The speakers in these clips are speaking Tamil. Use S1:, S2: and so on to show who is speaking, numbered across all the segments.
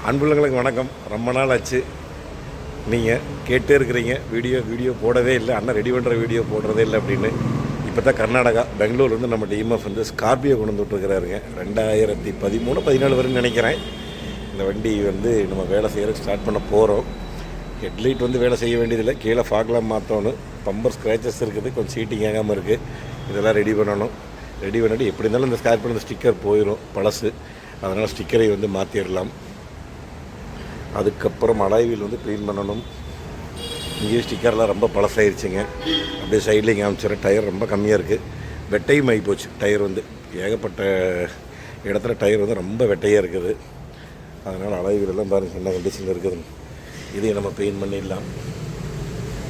S1: அன்புள்ளங்களுக்கு வணக்கம். ரொம்ப நாள் ஆச்சு, நீங்கள் கேட்டே இருக்கிறீங்க வீடியோ போடவே இல்லை, அண்ணன் ரெடி பண்ணுற வீடியோ போடுறதே இல்லை அப்படின்னு. இப்போ தான் கர்நாடகா பெங்களூர்லேருந்து நம்ம டிஎம்எஃப் வந்து ஸ்கார்பியோ கொண்டு வந்துட்டுருக்கிறாருங்க. 2013-14 வரைக்கும் நினைக்கிறேன். இந்த வண்டி வந்து நம்ம வேலை செய்கிறதுக்கு ஸ்டார்ட் பண்ண போகிறோம். ஹெட்லைட் வந்து வேலை செய்ய வேண்டியதில்லை, கீழே ஃபாக்லாம் மாற்றணும், பம்பர் ஸ்க்ராச்சஸ் இருக்குது, கொஞ்சம் சீட்டிங் ஆகாமல் இருக்குது. இதெல்லாம் ரெடி பண்ணணும். ரெடி பண்ணிட்டு எப்படி இருந்தாலும் இந்த ஸ்கார்பியோ இந்த ஸ்டிக்கர் போயிடும் பழசு, அதனால் ஸ்டிக்கரை வந்து மாற்றிடலாம். அதுக்கப்புறம் அலாய்வில் வந்து க்ளீன் பண்ணணும். இங்கேயும் ஸ்டிக்கர்லாம் ரொம்ப பழசாயிருச்சுங்க. அப்படியே சைட்லேயும் காமிச்சிடுறேன். டயர் ரொம்ப கம்மியாக இருக்குது, வெட்டையும் ஆகி போச்சு. டயர் வந்து ஏகப்பட்ட இடத்துல டயர் வந்து ரொம்ப வெட்டையாக இருக்குது. அதனால் அலாய்விலெல்லாம் பாருங்கள் என்ன கண்டிஷனில் இருக்குதுன்னு. இதையும் நம்ம பெயிண்ட் பண்ணிடலாம்.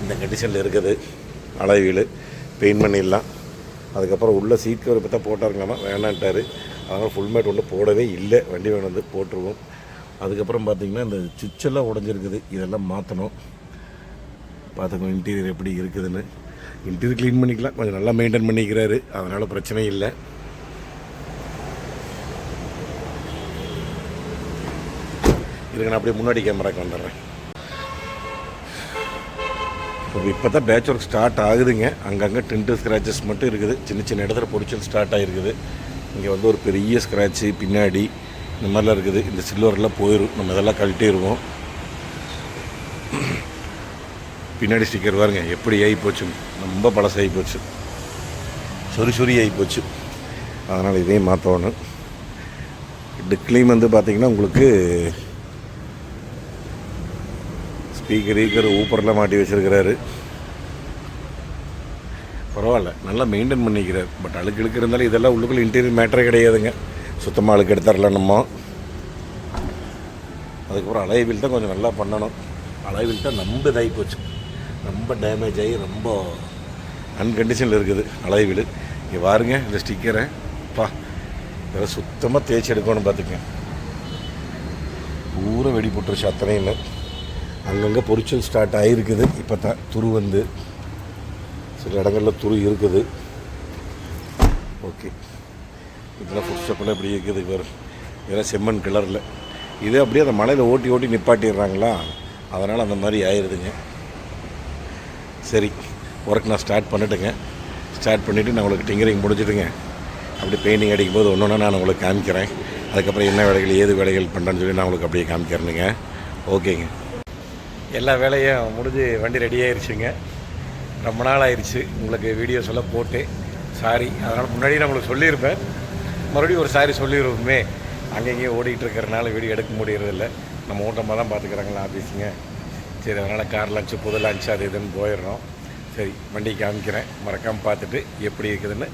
S1: இந்த கண்டிஷனில் இருக்குது அலாய்வில், பெயிண்ட் பண்ணிடலாம். அதுக்கப்புறம் உள்ள சீட் கவர் இப்போ தான் போட்டாருங்களாமா, வேணான்ட்டார். அதனால் ஃபுல் மேட் ஒன்றும் போடவே இல்லை, வண்டி வேணும் வந்து போட்டுருவோம். அதுக்கப்புறம் பார்த்திங்கன்னா இந்த சுவிட்செல்லாம் உடஞ்சிருக்குது, இதெல்லாம் மாற்றணும். பார்த்துக்கணும் இன்டீரியர் எப்படி இருக்குதுன்னு. இன்டீரியர் க்ளீன் பண்ணிக்கலாம், கொஞ்சம் நல்லா மெயின்டைன் பண்ணிக்கிறாரு, அதனால் பிரச்சனை இல்லை. இதுக்கு நான் அப்படியே முன்னாடி கேமராக்கு வந்துடுறேன். இப்போ தான் பேட்ச் ஒர்க் ஸ்டார்ட் ஆகுதுங்க. அங்கங்கே டின்ட்டு ஸ்க்ராச்சஸ் மட்டும் இருக்குது, சின்ன சின்ன இடத்துல பொரிச்சல் ஸ்டார்ட் ஆகிருக்குது. இங்கே வந்து ஒரு பெரிய ஸ்க்ராட்சு பின்னாடி இந்த மாதிரிலாம் இருக்குது. இந்த சில்வரெல்லாம் போயிடும், நம்ம இதெல்லாம் கழட்டிடுவோம். பின்னாடி ஸ்டிக்கர் பாருங்க எப்படி ஆகி போச்சு, ரொம்ப பழசாகி போச்சு, சொறி ஆகி போச்சு. அதனால் இதையும் மாற்றணும். டிக்லையும் வந்து பார்த்திங்கன்னா உங்களுக்கு ஸ்பீக்கர் ஊப்பரெலாம் மாட்டி வச்சுருக்கிறாரு. பரவாயில்ல, நல்லா மெயின்டைன் பண்ணிக்கிறார். பட் அழுக்கு இருந்தாலும் இதெல்லாம் உள்ளுக்குள்ள இன்டீரியர் மேட்டரே கிடையாதுங்க, சுத்தமாக அழுக்கு எடுத்துடலாம் நம்ம. அதுக்கப்புறம் அலாய்வில் தான் கொஞ்சம் நல்லா பண்ணணும். அலாய்வில் தான் ரொம்ப இதாகி போச்சு, ரொம்ப டேமேஜ் ஆகி ரொம்ப அன்கண்டிஷனில் இருக்குது அலாய்வில். இங்கே பாருங்க இந்த ஸ்டிக்கரை இதெல்லாம் சுத்தமாக தேய்ச்சி எடுக்கணும். பார்த்துக்கங்க, பூரா வெடி போட்டுருச்சு அத்தனையுமே. அங்கங்கே பொரிச்சல் ஸ்டார்ட் ஆகிருக்குது. இப்போ தான் துரு வந்து சில இடங்களில் துரு இருக்குது. ஓகே, இதெல்லாம் ஃபுட் ஸ்டெப்பெல்லாம் இப்படி இருக்குது பாரு, இதெல்லாம் செம்மண் கிளரில். இது அப்படியே அந்த மலையில் ஓட்டி நிப்பாட்டிடுறாங்களா, அதனால் அந்த மாதிரி ஆயிடுதுங்க. சரி, ஒர்க் நான் ஸ்டார்ட் பண்ணிட்டுங்க. ஸ்டார்ட் பண்ணிவிட்டு நான் உங்களுக்கு டிங்கரிங் முடிச்சுட்டுங்க, அப்படி பெயிண்டிங் அடிக்கும்போது ஒன்று ஒன்றா நான் உங்களுக்கு காமிக்கிறேன். அதுக்கப்புறம் என்ன வேலைகள் ஏது வேலைகள் பண்ணுறேன்னு சொல்லி நான் உங்களுக்கு அப்படியே காமிக்கிறேனுங்க. ஓகேங்க, எல்லா வேலையும் முடிஞ்சு வண்டி ரெடி ஆயிடுச்சுங்க. ரொம்ப நாள் ஆயிடுச்சு உங்களுக்கு வீடியோஸ் எல்லாம் போட்டு, சாரி. அதனால் முன்னாடியே நான் உங்களுக்கு சொல்லியிருப்பேன், மறுபடியும் ஒரு சாரி சொல்லிடுவோமே. அங்கேயும் ஓடிக்கிட்டு இருக்கிறனால வீடியோ எடுக்க முடியறதில்ல. நம்ம ஓட்டமாக தான் பார்த்துக்கிறாங்களா ஆஃபீஸுங்க. சரி, அதனால் கார் லஞ்சு புது லஞ்சு அது இதுன்னு போயிடுறோம். சரி, வண்டி காமிக்கிறேன், மறக்காமல் பார்த்துட்டு எப்படி இருக்குதுன்னு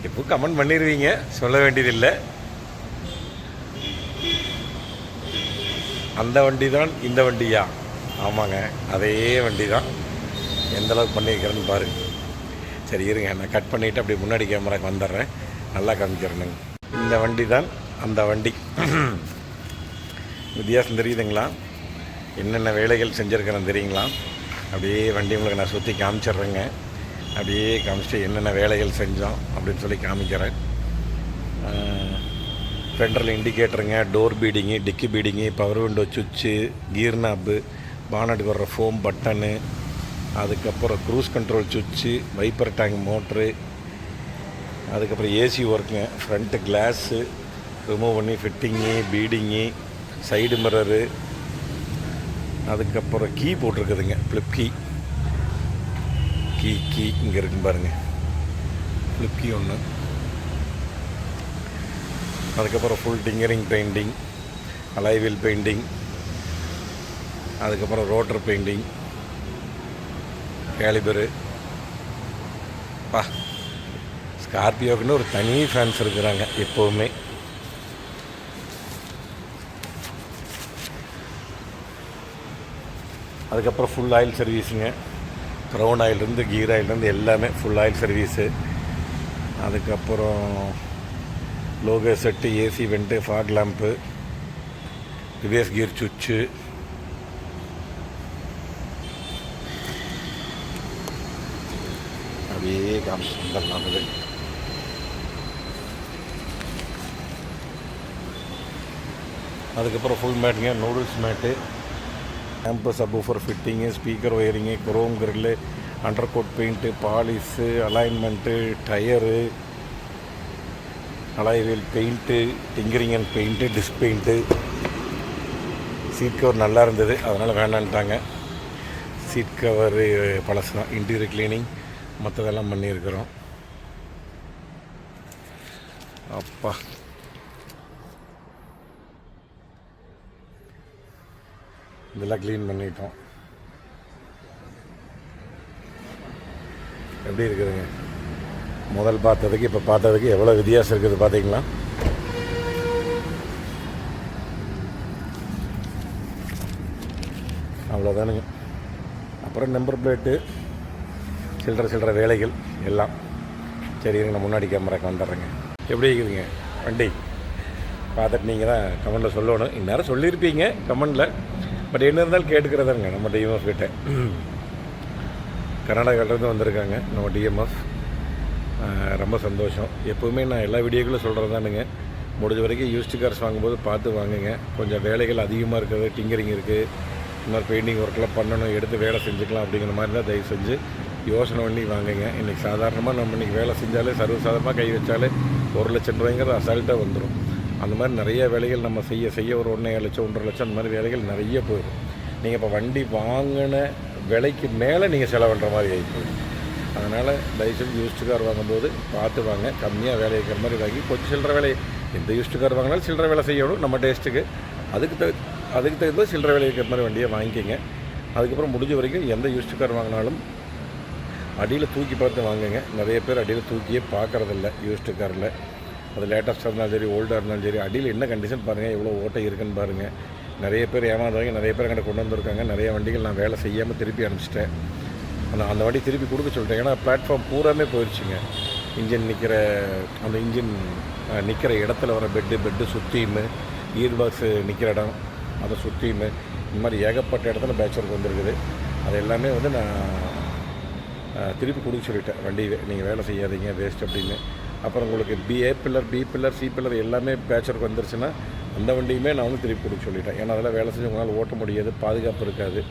S1: இப்போ கமெண்ட் பண்ணிடுவீங்க, சொல்ல வேண்டியதில்லை. அந்த வண்டி தான் இந்த வண்டியா? ஆமாங்க, அதே வண்டி தான். எந்தளவுக்கு பண்ணியிருக்கிறேன்னு பாருங்கள். சரி இருங்க, நான் கட் பண்ணிவிட்டு அப்படி முன்னாடி கேமராக்கு வந்துடுறேன், நல்லா காமிக்கிறேனுங்க. இந்த வண்டி தான் அந்த வண்டி. வித்தியாசம் தெரியுதுங்களா? என்னென்ன வேலைகள் செஞ்சுருக்கிறேன் தெரியுங்களா? அப்படியே வண்டி உங்களுக்கு நான் சுற்றி காமிச்சிட்றேங்க. அப்படியே காமிச்சிட்டு என்னென்ன வேலைகள் செஞ்சோம் அப்படின்னு சொல்லி காமிக்கிறேன். ஃப்ரண்டில் இண்டிகேட்டருங்க, டோர் பீடிங்கு, டிக்கி பீடிங்கு, பவர் விண்டோ சுவிட்சு, கீர் நாப்பு, பானட்டுக்கு வர்ற ஃபோம் பட்டனு, அதுக்கப்புறம் க்ரூஸ் கண்ட்ரோல் சுவிட்சு, வைப்பர் டேங்க் மோட்ரு, அதுக்கப்புறம் ஏசி ஒர்க்குங்க, ஃப்ரண்ட்டு கிளாஸு ரிமூவ் பண்ணி ஃபிட்டிங்கு, பீடிங்கு, சைடு மிரரு, அதுக்கப்புறம் கீ போட்டிருக்குதுங்க, ஃப்ளிப் கீ இங்கே இருக்குன்னு பாருங்கள், ஃப்ளிப் கீ ஒன்று. அதுக்கப்புறம் ஃபுல் டிங்கரிங் பெயிண்டிங், அலாய்வில் பெயிண்டிங், அதுக்கப்புறம் ரோட்டர் பெயிண்டிங், கேலிபரு. ஸ்கார்பியோக்குன்னு ஒரு தனி ஃபேன்ஸ் இருக்கிறாங்க எப்போவுமே. அதுக்கப்புறம் ஃபுல் ஆயில் சர்வீஸுங்க, க்ரௌன் ஆயிலிருந்து கீர் ஆயிலிருந்து எல்லாமே ஃபுல் ஆயில் சர்வீஸு. அதுக்கப்புறம் logo set, AC vent, fog lamp, reverse gear சுவிட்சு, அப்படியே காமிச்சு வந்துடலாம். அதுக்கப்புறம் ஃபுல் மேட்டுங்க, noodles mat, campus subwoofer fitting, speaker wiring, chrome grill, under coat paint, polish, alignment, tyre, alloy wheel paint, tinkering and paint, disc paint. Seat cover நல்லா இருந்தது, அதனால் வேண்டான்ட்டாங்க. சீட் கவரு பழசு தான். இன்டீரியர் க்ளீனிங் மற்றதெல்லாம் பண்ணியிருக்கிறோம். அப்பா, இதெல்லாம் க்ளீன் பண்ணிட்டோம். எப்படி இருக்குதுங்க? முதல் பார்த்ததுக்கு இப்போ பார்த்ததுக்கு எவ்வளோ வித்தியாசம் இருக்குது பார்த்தீங்களா? அவ்வளோதானுங்க. அப்புறம் நம்பர் பிளேட்டு, சில்லற வேலைகள் எல்லாம். சரி, நான் முன்னாடி கேமராக்கு வந்துடுறேங்க. எப்படி இருக்குதுங்க வண்டி? பார்த்துட்டு நீங்கள் தான் கமெண்டில் சொல்லணும். இந்நேரம் சொல்லியிருப்பீங்க கமெண்டில், பட் என்ன இருந்தாலும் கேட்டுக்கிறதாங்க. நம்ம டிஎம்எஃப் கிட்ட கர்நாடகாவிலேருந்து வந்திருக்காங்க நம்ம டிஎம்எஃப். ரொம்ப சந்தோஷம். எப்போவுமே நான் எல்லா வீடியோக்களும் சொல்கிறது தானுங்க, முடிஞ்ச வரைக்கும் யூஸ்டு கார்ஸ் வாங்கும்போது பார்த்து வாங்குங்க. கொஞ்சம் வேலைகள் அதிகமாக இருக்குது, டிங்கரிங் இருக்குது, இந்த மாதிரி பெயிண்டிங் ஒர்க்கெலாம் பண்ணணும், எடுத்து வேலை செஞ்சுக்கலாம் அப்படிங்கிற மாதிரி தான் தயவு செஞ்சு யோசனை பண்ணி வாங்குங்க. இன்றைக்கி சாதாரணமாக நம்ம இன்றைக்கி வேலை செஞ்சாலே, சர்வசாதாரணமாக கை வச்சாலே 1 லட்சம் ரூபாய்ங்கிறது அசால்ட்டாக வந்துடும். அந்த மாதிரி நிறைய வேலைகள் நம்ம செய்ய ஒரு 1.5 லட்சம் 1.5 லட்சம் அந்த மாதிரி வேலைகள் நிறைய போயிடும். நீங்கள் இப்போ வண்டி வாங்கின விலைக்கு மேலே நீங்கள் செலவு பண்ணுற மாதிரி ஆகி போயிடும். அதனால் தயவுசெய்து யூஸ்டு கார் வாங்கும்போது பார்த்து வாங்க. கம்மியாக வேலை இருக்கிற மாதிரி வாங்கி கொஞ்சம் சில்லற வேலை, எந்த யூஸ்டு கார் வாங்கினாலும் சில்லற வேலை செய்யணும் நம்ம டேஸ்ட்டுக்கு. அதுக்கு தகுந்த சில்லற வேலை இருக்கிற மாதிரி வண்டியை வாங்கிக்கோங்க. அதுக்கப்புறம் முடிஞ்ச வரைக்கும் எந்த யூஸ்டு கார் வாங்கினாலும் அடியில் தூக்கி பார்த்து வாங்குங்க. நிறைய பேர் அடியில் தூக்கியே பார்க்குறதில்ல யூஸ்டு காரில். அது லேட்டஸ்ட்டாக இருந்தாலும் சரி, ஓல்டாக இருந்தாலும் சரி, அடியில் என்ன கண்டிஷன் பாருங்கள், எவ்வளோ ஓட்டை இருக்குன்னு பாருங்கள். நிறைய பேர் ஏமாந்தவங்க நிறைய பேர் என்கிட்ட கொண்டு வந்திருக்காங்க. நிறைய வண்டிகள் நான் வேலை செய்யாமல் திருப்பி அனுப்பிச்சிட்டேன். அந்த வண்டி திருப்பி கொடுக்க சொல்லிட்டேன். ஏன்னா பிளாட்ஃபார்ம் பூராமே போயிடுச்சுங்க. இன்ஜின் நிற்கிற இடத்துல வர பெட்டு சுற்றியுமே, கியர் பாக்ஸு நிற்கிற இடம் அதை சுற்றியுமே, இந்த மாதிரி ஏகப்பட்ட இடத்துல பேட்ச் ஒர்க் வந்துருக்குது. அது எல்லாமே வந்து நான் திருப்பி கொடுக்க சொல்லிட்டேன். வண்டி நீங்கள் வேலை செய்யாதீங்க, வேஸ்ட் அப்படின்னு. அப்புறம் உங்களுக்கு A pillar, B pillar, C pillar எல்லாமே பேட்ச் ஒர்க் வந்துருச்சுன்னா அந்த வண்டியுமே நான் வந்து திருப்பி கொடுக்க சொல்லிட்டேன். ஏன்னா அதெல்லாம் வேலை செஞ்சு உங்களால் ஓட்ட முடியாது, பாதுகாப்பு இருக்காது.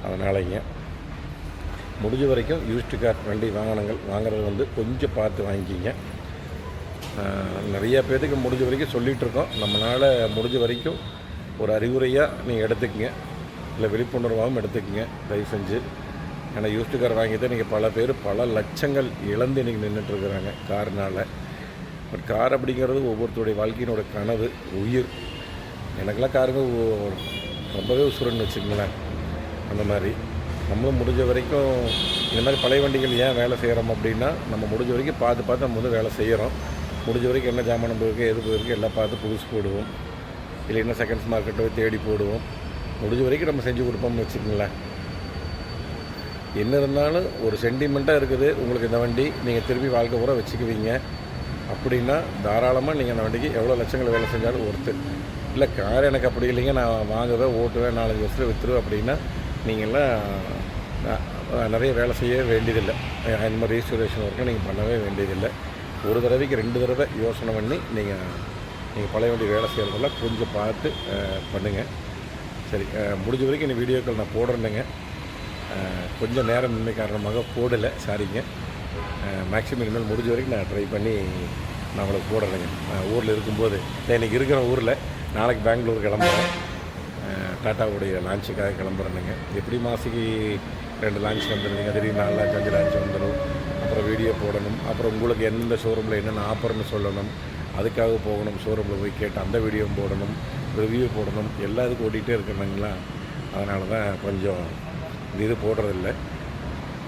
S1: அதனாலங்க முடிஞ்ச வரைக்கும் யூஸ்டு கார் வண்டி வாங்குறது வந்து கொஞ்சம் பார்த்து வாங்கிக்கிங்க. நிறையா பேர்த்துக்கு முடிஞ்ச வரைக்கும் சொல்லிகிட்ருக்கோம். நம்மளால் முடிஞ்ச வரைக்கும் ஒரு அறிவுரையாக நீங்கள் எடுத்துக்கங்க, இல்லை விழிப்புணர்வாகவும் எடுத்துக்கங்க தயவு செஞ்சு. ஏன்னா யூஸ்டு கார் வாங்கிட்டு நீங்கள் பல பேர் பல லட்சங்கள் இழந்து இன்றைக்கி நின்றுட்டுருக்குறாங்க காரினால். பட் கார் அப்படிங்கிறது ஒவ்வொருத்தருடைய வாழ்க்கையினோட கனவு, உயிர். எனக்கெல்லாம் காருங்க ரொம்பவே உசுரன்னு வச்சுக்கங்களேன். அந்த மாதிரி நம்மளும் முடிஞ்ச வரைக்கும் இந்த மாதிரி பழைய வண்டிகள் ஏன் வேலை செய்கிறோம் அப்படின்னா, நம்ம முடிஞ்ச வரைக்கும் பார்த்து நம்ம வந்து வேலை செய்கிறோம். முடிஞ்ச வரைக்கும் என்ன ஜாமான் போயிருக்கு, எது போயிருக்கு எல்லாம் பார்த்து புதுசு போடுவோம். இல்லைன்னா செகண்ட்ஸ் மார்க்கெட்டை தேடி போடுவோம். முடிஞ்ச வரைக்கும் நம்ம செஞ்சு கொடுப்போம்னு வச்சுக்கோங்களேன். என்ன இருந்தாலும் ஒரு சென்டிமெண்ட்டாக இருக்குது உங்களுக்கு இந்த வண்டி, நீங்கள் திரும்பி வாழ்க்கை பூரா வச்சுக்குவீங்க அப்படின்னா தாராளமாக நீங்கள் அந்த வண்டிக்கு எவ்வளோ லட்சங்கள் வேலை செஞ்சாலும் ஒருத்து. இல்லை கார் எனக்கு அப்படி இல்லைங்க, நான் வாங்குவேன், ஓட்டுவேன், 4 வருஷத்தில் விற்றுருவேன் அப்படின்னா நீங்கள்லாம் நிறைய வேலை செய்ய வேண்டியதில்லை. இந்த மாதிரி ரீஸ்டோரேஷன் ஒர்க்கை நீங்கள் பண்ணவே வேண்டியதில்லை. ஒரு தடவைக்கு 2 தடவை யோசனை பண்ணி நீங்கள் பழைய வண்டி வேலை செய்கிறதெல்லாம் கொஞ்சம் பார்த்து பண்ணுங்கள். சரி, முடிஞ்ச வரைக்கும் இந்த வீடியோக்கள் நான் போடுறேன்னுங்க. கொஞ்சம் நேரமின்மை காரணமாக போடலை, சாரிங்க. மேக்ஸிமம் இனிமேல் முடிஞ்ச வரைக்கும் நான் ட்ரை பண்ணி நான் உங்களுக்கு போடுறேங்க. ஊரில் இருக்கும்போது இன்றைக்கி இருக்கிற ஊரில், நாளைக்கு பெங்களூர் கிளம்புறேன். டாட்டாவுடைய லான்ச்சுக்காக கிளம்புறேனுங்க. எப்படி மாதத்துக்கு 2 லான்ச் வந்துடுங்க, திடீர்னு 4 லான்ச் 5 லான்ச் வந்துடும். அப்புறம் வீடியோ போடணும், அப்புறம் உங்களுக்கு எந்தெந்த ஷோரூமில் என்னென்ன ஆஃபர்னு சொல்லணும், அதுக்காக போகணும், ஷோரூமில் போய் கேட்டு அந்த வீடியோ போடணும், ரிவ்யூ போடணும், எல்லா இதுக்கும் ஓட்டிகிட்டே இருக்கணுங்களா. அதனால தான் கொஞ்சம் இது போடுறதில்ல.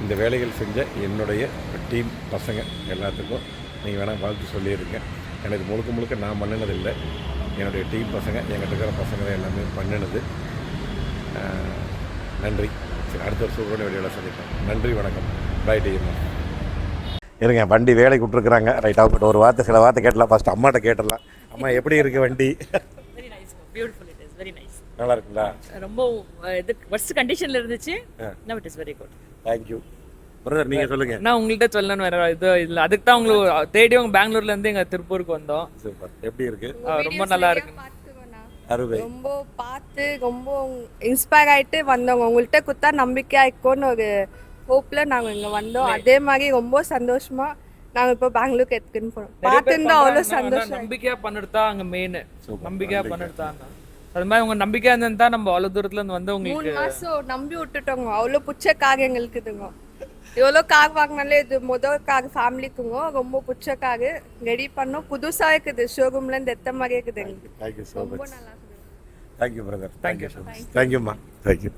S1: இந்த வேலைகள் செஞ்ச என்னுடைய டீம் பசங்க எல்லாத்துக்கும் நீங்கள் வேணால் வாழ்த்து சொல்லியிருங்க. எனக்கு முழுக்க நான் பண்ணினதில்லை, என்னுடைய டீம் பசங்க, எங்கிட்ட இருக்கிற பசங்க தான் எல்லாமே பண்ணினது. நன்றி. சரி, அடுத்த ஒரு சூப்பரான வீடியோவில் சந்திப்பேன். நன்றி, வணக்கம். பாய் டீம். இருங்க, வண்டி வேலைக்கு விட்ருக்குறாங்க. ரைட், அவங்க ஒரு சில வார்த்தை கேட்டலாம். ஃபஸ்ட்டு அம்மாட்ட கேட்டலாம். அம்மா எப்படி இருக்குது வண்டி?
S2: Very nice, beautiful, it is very nice.
S1: நல்லா இருக்குங்களா?
S2: ரொம்ப இது வர்ஸ்ட் கண்டிஷன்ல இருந்துச்சு. நவ it is very good.
S1: Thank you. Brother, நீங்க சொல்லுங்க.
S2: நான் உங்கள்கிட்ட சொல்லணும் வேற இது இல்ல, அதுக்கு தான் உங்களுக்கு தேடி பெங்களூர்ல இருந்து எங்க திருப்பூருக்கு வந்தோம்.
S1: சூப்பர். எப்படி இருக்கு?
S2: ரொம்ப நல்லா இருக்கு.
S1: அருமை.
S3: ரொம்ப பார்த்து ரொம்ப இன்ஸ்பயர் ஆயிட்டு வந்தோங்க. உங்கள்கிட்ட குத்தா நம்பிக்கையா இருக்கும்னு ஒரு ஹோப்ல நாங்க இங்க வந்தோம். அதே மாதிரி ரொம்ப சந்தோஷமா நாங்க இப்போ பெங்களூருக்கு எடுத்துன்னு போறோம். பார்த்துருந்தா அவ்வளோ சந்தோஷம்.
S4: நம்பிக்கையா பண்ணிட்டு அங்க மெயின் நம்பிக்கையா பண்ணிட்டு அது மாதிரி உங்க நம்பிக்கையா இருந்தா நம்ம அவ்வளவு தூரத்துல இருந்து வந்து
S3: 3
S4: உங்களுக்கு
S3: மாசம் நம்பி விட்டுட்டோங்க. அவ்வளோ பிடிச்ச கார் எங்களுக்கு இதுங்க. எவ்வளோ கார் வாங்கினாலே இது முதல் கார் ஃபேமிலிக்குங்க. ரொம்ப பிடிச்ச கார் ரெடி பண்ணோம். புதுசாக இருக்குது. ஷோரூம்ல இருந்து எத்த மாதிரி இருக்குது எங்களுக்கு.
S1: தேங்க்யூ ஸோ
S3: ரொம்ப
S1: மச்.
S3: நல்லா இருக்குது.
S1: Thank you brother. Thank you so much. தேங்க்யூம்மா. தேங்க்யூ.